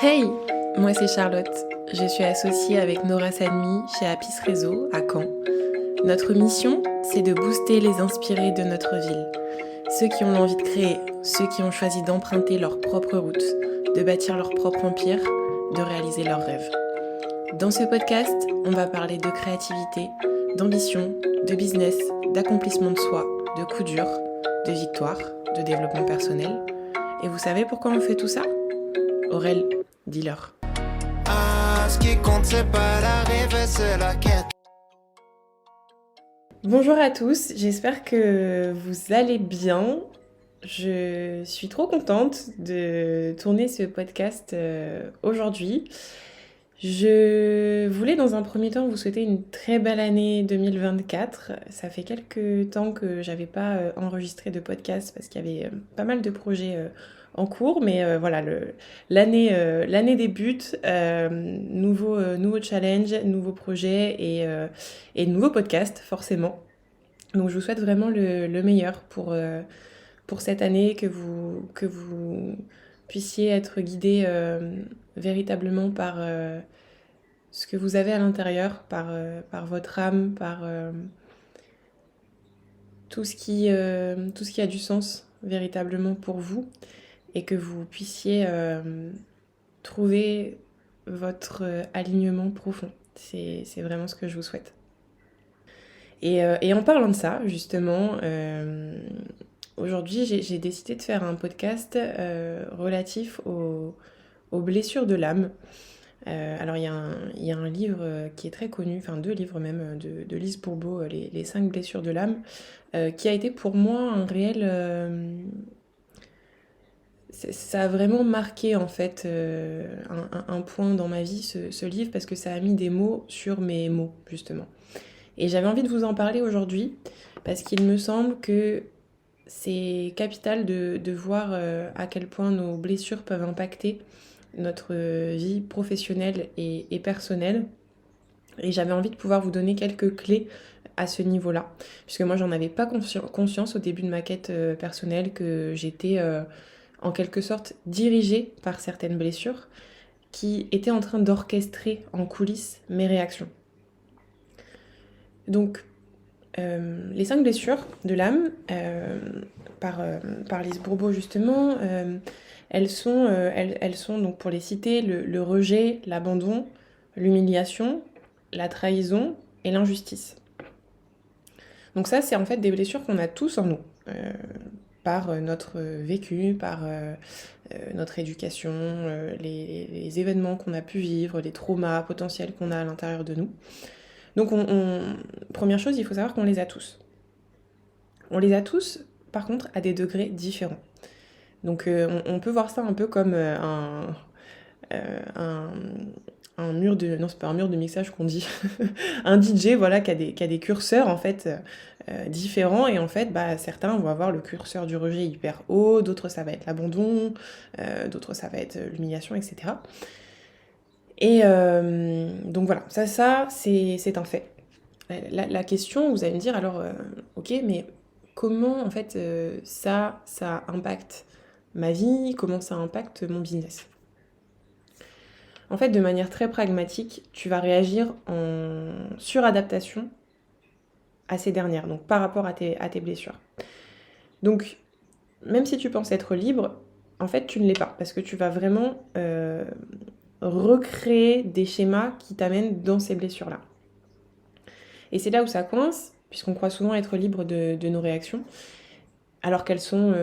Hey, moi c'est Charlotte. Je suis associée avec Nora Sadmi chez Apis Réseau à Caen. Notre mission, c'est de booster les inspirés de notre ville. Ceux qui ont l'envie de créer, ceux qui ont choisi d'emprunter leur propre route, de bâtir leur propre empire, de réaliser leurs rêves. Dans ce podcast, on va parler de créativité, d'ambition, de business, d'accomplissement de soi, de coups durs, de victoire, de développement personnel. Et vous savez pourquoi on fait tout ça ? Aurel, dis-leur. Ce qui compte, c'est pas l'arrivée, c'est la quête. Bonjour à tous, j'espère que vous allez bien. Je suis trop contente de tourner ce podcast aujourd'hui. Je voulais dans un premier temps vous souhaiter une très belle année 2024. Ça fait quelques temps que j'avais pas enregistré de podcast parce qu'il y avait pas mal de projets en cours, mais voilà, l'année débute, nouveau challenge, nouveau projet et nouveau podcast forcément. Donc je vous souhaite vraiment le meilleur pour cette année, que vous puissiez être guidés véritablement par ce que vous avez à l'intérieur, par votre âme, par tout ce qui a du sens véritablement pour vous, et que vous puissiez trouver votre alignement profond. C'est vraiment ce que je vous souhaite. Et en parlant de ça, justement, aujourd'hui, j'ai décidé de faire un podcast relatif aux blessures de l'âme. Alors, il y a un livre qui est très connu, enfin deux livres même, de Lise Bourbeau, les 5 blessures de l'âme, qui a été pour moi un réel... ça a vraiment marqué en fait un point dans ma vie, ce livre, parce que ça a mis des mots sur mes mots, justement. Et j'avais envie de vous en parler aujourd'hui, parce qu'il me semble que c'est capital de voir à quel point nos blessures peuvent impacter notre vie professionnelle et personnelle. Et j'avais envie de pouvoir vous donner quelques clés à ce niveau-là, puisque moi j'en avais pas conscience au début de ma quête personnelle, que j'étais en quelque sorte dirigée par certaines blessures qui étaient en train d'orchestrer en coulisses mes réactions. Donc, les 5 blessures de l'âme, par Lise Bourbeau justement, elles sont donc, pour les citer, le rejet, l'abandon, l'humiliation, la trahison et l'injustice. Donc ça, c'est en fait des blessures qu'on a tous en nous, par notre vécu, par notre éducation, les événements qu'on a pu vivre, les traumas potentiels qu'on a à l'intérieur de nous. Donc première chose, il faut savoir qu'on les a tous. On les a tous, par contre, à des degrés différents. Donc on peut voir ça un peu comme un mur de... Non, c'est pas un mur de mixage qu'on dit. Un DJ, voilà, qui a des curseurs, en fait, différents. Et en fait, certains vont avoir le curseur du rejet hyper haut, d'autres, ça va être l'abandon, d'autres, ça va être l'humiliation, etc. Et donc voilà, ça c'est un fait. La question, vous allez me dire, alors, ok, mais comment, en fait, ça impacte ma vie, comment ça impacte mon business ? En fait, de manière très pragmatique, tu vas réagir en suradaptation à ces dernières, donc par rapport à tes blessures. Donc, même si tu penses être libre, en fait, tu ne l'es pas, parce que tu vas vraiment recréer des schémas qui t'amènent dans ces blessures-là. Et c'est là où ça coince, puisqu'on croit souvent être libre de nos réactions, alors qu'elles sont,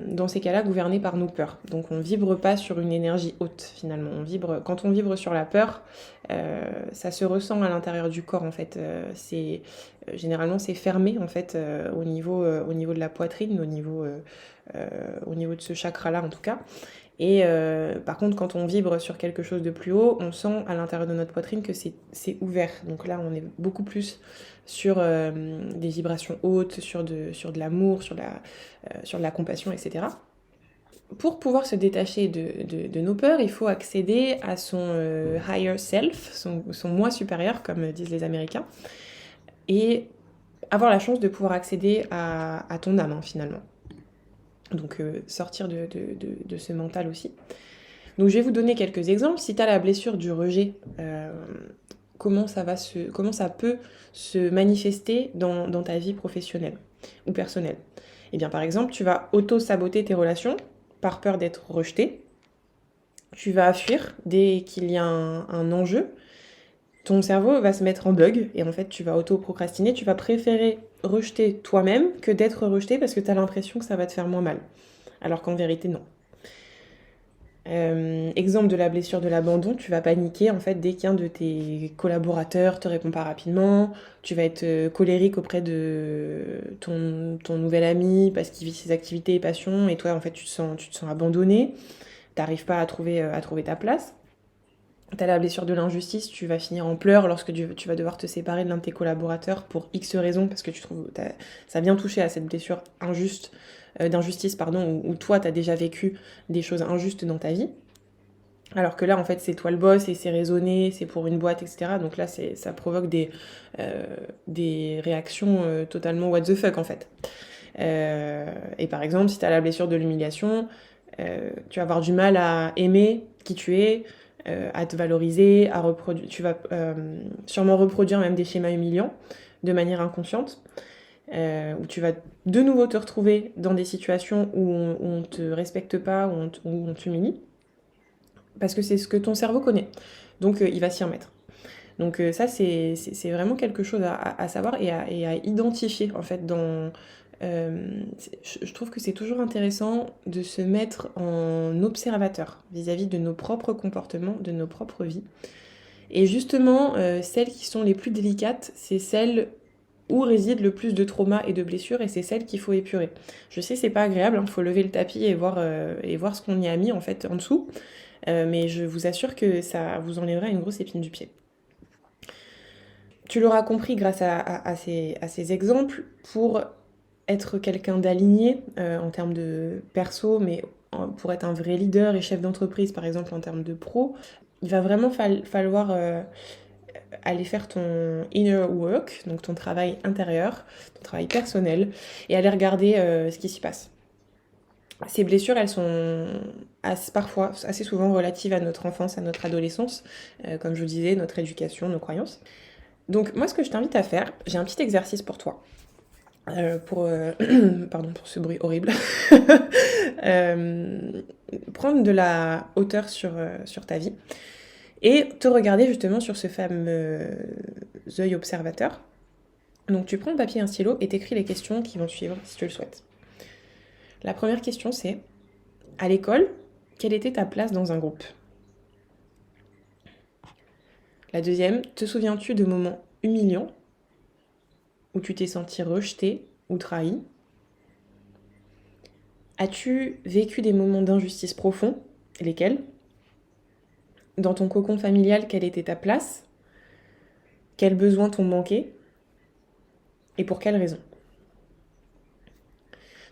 dans ces cas-là, gouvernées par nos peurs. Donc on ne vibre pas sur une énergie haute, finalement. Quand on vibre sur la peur, ça se ressent à l'intérieur du corps, en fait. Généralement, c'est fermé, en fait, au niveau de la poitrine, au niveau de ce chakra-là, en tout cas. Et par contre, quand on vibre sur quelque chose de plus haut, on sent à l'intérieur de notre poitrine que c'est ouvert. Donc là, on est beaucoup plus sur des vibrations hautes, sur de l'amour, sur de la compassion, etc. Pour pouvoir se détacher de nos peurs, il faut accéder à son higher self, son moi supérieur, comme disent les Américains, et avoir la chance de pouvoir accéder à ton âme, finalement. Donc sortir de ce mental aussi. Donc je vais vous donner quelques exemples. Si tu as la blessure du rejet, comment ça peut se manifester dans ta vie professionnelle ou personnelle. Eh bien par exemple, tu vas auto-saboter tes relations par peur d'être rejeté. Tu vas fuir dès qu'il y a un enjeu. Ton cerveau va se mettre en bug et en fait tu vas auto-procrastiner. Tu vas préférer rejeter toi-même que d'être rejeté parce que tu as l'impression que ça va te faire moins mal. Alors qu'en vérité non. Exemple de la blessure de l'abandon, tu vas paniquer en fait dès qu'un de tes collaborateurs te répond pas rapidement, tu vas être colérique auprès de ton nouvel ami parce qu'il vit ses activités et passions et toi en fait tu te sens abandonné, t'arrives pas à trouver ta place. T'as la blessure de l'injustice, tu vas finir en pleurs lorsque tu vas devoir te séparer de l'un de tes collaborateurs pour X raisons parce que tu trouves ça vient toucher à cette blessure d'injustice, où toi t'as déjà vécu des choses injustes dans ta vie. Alors que là, en fait, c'est toi le boss et c'est raisonné, c'est pour une boîte, etc. Donc là, ça provoque des réactions totalement what the fuck, en fait. Et par exemple, si t'as la blessure de l'humiliation, tu vas avoir du mal à aimer qui tu es, à te valoriser, tu vas sûrement reproduire même des schémas humiliants de manière inconsciente, où tu vas de nouveau te retrouver dans des situations où on te respecte pas, où on t'humilie, parce que c'est ce que ton cerveau connaît. Donc il va s'y remettre. Donc ça, c'est vraiment quelque chose à savoir et à identifier, en fait, je trouve que c'est toujours intéressant de se mettre en observateur vis-à-vis de nos propres comportements, de nos propres vies. Et justement, celles qui sont les plus délicates, c'est celles où réside le plus de traumas et de blessures, et c'est celles qu'il faut épurer. Je sais, c'est pas agréable, il faut lever le tapis et voir ce qu'on y a mis, en fait, en dessous. Mais je vous assure que ça vous enlèvera une grosse épine du pied. Tu l'auras compris grâce à ces exemples, pour être quelqu'un d'aligné en termes de perso, mais pour être un vrai leader et chef d'entreprise, par exemple en termes de pro, il va vraiment falloir aller faire ton inner work, donc ton travail intérieur, ton travail personnel, et aller regarder ce qui s'y passe. Ces blessures, elles sont parfois, assez souvent relatives à notre enfance, à notre adolescence, comme je vous disais, notre éducation, nos croyances. Donc moi, ce que je t'invite à faire, j'ai un petit exercice pour toi. Pardon pour ce bruit horrible. Prendre de la hauteur sur ta vie et te regarder justement sur ce fameux œil observateur. Donc tu prends le papier et un stylo et t'écris les questions qui vont suivre si tu le souhaites. La première question, c'est: à l'école, quelle était ta place dans un groupe? La deuxième: te souviens-tu de moments humiliants où tu t'es senti rejeté ou trahi? As-tu vécu des moments d'injustice profonds? Lesquels? Dans ton cocon familial, quelle était ta place? Quels besoins t'ont manqué? Et pour quelles raisons?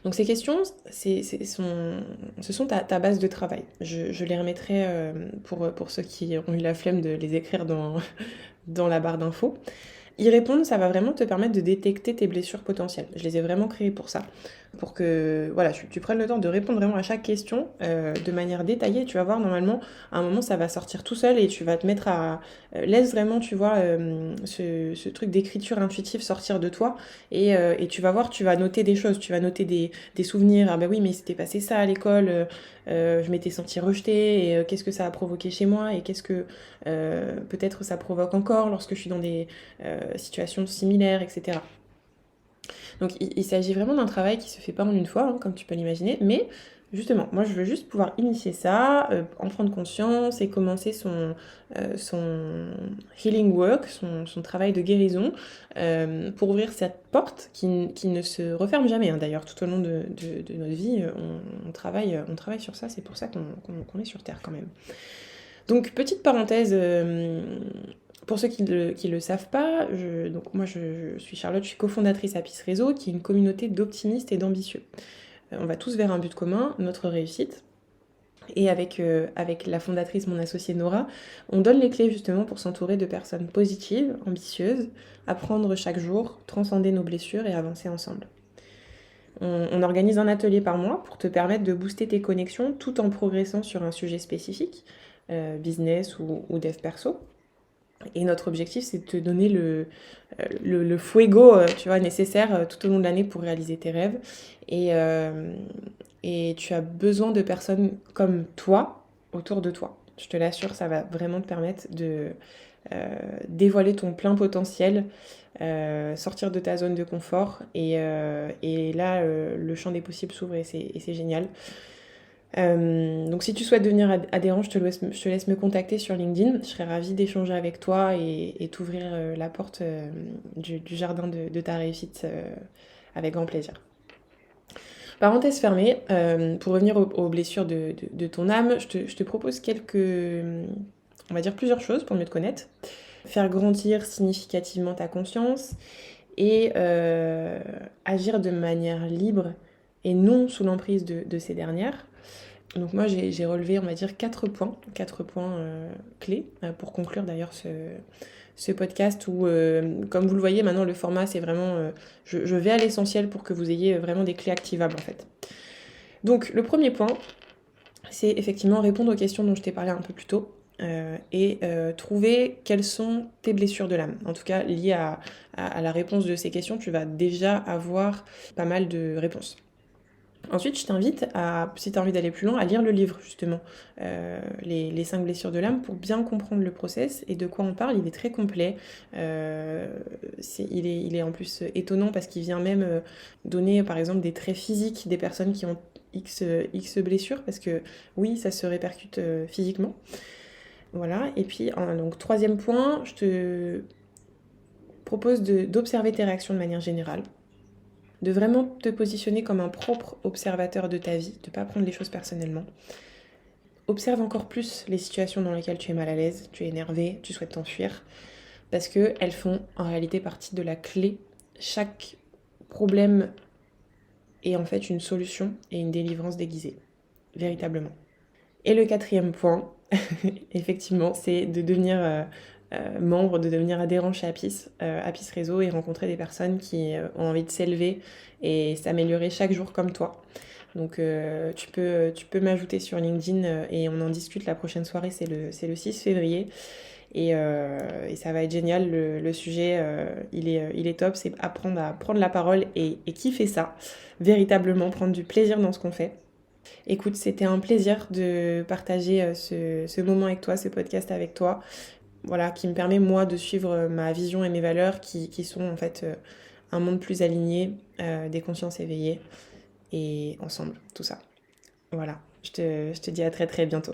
Donc ces questions, ce sont ta base de travail. Je les remettrai pour ceux qui ont eu la flemme de les écrire dans la barre d'infos. Y répondre, ça va vraiment te permettre de détecter tes blessures potentielles. Je les ai vraiment créées pour ça, pour que voilà, tu prennes le temps de répondre vraiment à chaque question de manière détaillée. Tu vas voir, normalement, à un moment, ça va sortir tout seul et tu vas te mettre à... laisse vraiment, tu vois, ce truc d'écriture intuitive sortir de toi et tu vas voir, tu vas noter des choses, tu vas noter des souvenirs. Ah ben oui, mais il s'était passé ça à l'école, je m'étais sentie rejetée et qu'est-ce que ça a provoqué chez moi et qu'est-ce que peut-être ça provoque encore lorsque je suis dans des situations similaires, etc. Donc il s'agit vraiment d'un travail qui se fait pas en une fois, hein, comme tu peux l'imaginer, mais justement, moi je veux juste pouvoir initier ça, en prendre conscience et commencer son healing work, son travail de guérison, pour ouvrir cette porte qui ne se referme jamais, hein. D'ailleurs, tout au long de notre vie, on travaille sur ça, c'est pour ça qu'on est sur Terre quand même. Donc, petite parenthèse, pour ceux qui ne le savent pas, moi je suis Charlotte, je suis cofondatrice à Peace Réseau, qui est une communauté d'optimistes et d'ambitieux. On va tous vers un but commun, notre réussite. Et avec la fondatrice, mon associée Nora, on donne les clés justement pour s'entourer de personnes positives, ambitieuses, apprendre chaque jour, transcender nos blessures et avancer ensemble. On organise un atelier par mois pour te permettre de booster tes connexions tout en progressant sur un sujet spécifique, business ou dev perso. Et notre objectif, c'est de te donner le fuego, tu vois, nécessaire tout au long de l'année pour réaliser tes rêves. Et tu as besoin de personnes comme toi autour de toi. Je te l'assure, ça va vraiment te permettre de dévoiler ton plein potentiel, sortir de ta zone de confort. Et là, le champ des possibles s'ouvre et c'est génial. Donc si tu souhaites devenir adhérent, je te laisse me contacter sur LinkedIn. Je serais ravie d'échanger avec toi et t'ouvrir la porte du jardin de ta réussite avec grand plaisir. Parenthèse fermée, pour revenir aux blessures de ton âme, je te propose on va dire plusieurs choses pour mieux te connaître. Faire grandir significativement ta conscience et agir de manière libre et non sous l'emprise de ces dernières. Donc moi j'ai relevé, on va dire, 4 points clés pour conclure d'ailleurs ce podcast où, comme vous le voyez maintenant, le format c'est vraiment, je vais à l'essentiel pour que vous ayez vraiment des clés activables en fait. Donc le premier point, c'est effectivement répondre aux questions dont je t'ai parlé un peu plus tôt et trouver quelles sont tes blessures de l'âme. En tout cas, liées à la réponse de ces questions, tu vas déjà avoir pas mal de réponses. Ensuite, je t'invite si tu as envie d'aller plus loin, à lire le livre justement, les 5 blessures de l'âme, pour bien comprendre le process et de quoi on parle. Il est très complet, il est en plus étonnant parce qu'il vient même donner par exemple des traits physiques des personnes qui ont X blessures, parce que oui, ça se répercute physiquement. Voilà, et puis donc 3e point, je te propose d'observer tes réactions de manière générale, de vraiment te positionner comme un propre observateur de ta vie, de ne pas prendre les choses personnellement. Observe encore plus les situations dans lesquelles tu es mal à l'aise, tu es énervé, tu souhaites t'enfuir, parce qu'elles font en réalité partie de la clé. Chaque problème est en fait une solution et une délivrance déguisée, véritablement. Et le 4e point, effectivement, c'est de devenir membre, de devenir adhérent chez Apis Réseau, et rencontrer des personnes qui ont envie de s'élever et s'améliorer chaque jour comme toi. Donc tu peux m'ajouter sur LinkedIn et on en discute. La prochaine soirée, c'est le 6 février. Et ça va être génial. Le sujet, il est top. C'est apprendre à prendre la parole et kiffer ça. Véritablement prendre du plaisir dans ce qu'on fait. Écoute, c'était un plaisir de partager ce moment avec toi, ce podcast avec toi. Voilà, qui me permet moi de suivre ma vision et mes valeurs qui sont en fait un monde plus aligné, des consciences éveillées et ensemble, tout ça. Voilà, je te dis à très très bientôt.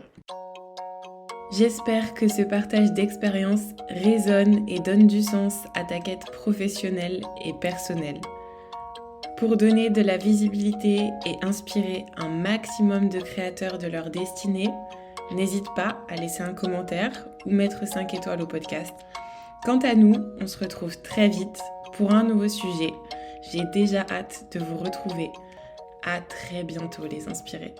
J'espère que ce partage d'expérience résonne et donne du sens à ta quête professionnelle et personnelle. Pour donner de la visibilité et inspirer un maximum de créateurs de leur destinée, n'hésite pas à laisser un commentaire ou mettre 5 étoiles au podcast. Quant à nous, on se retrouve très vite pour un nouveau sujet. J'ai déjà hâte de vous retrouver. À très bientôt les inspirés.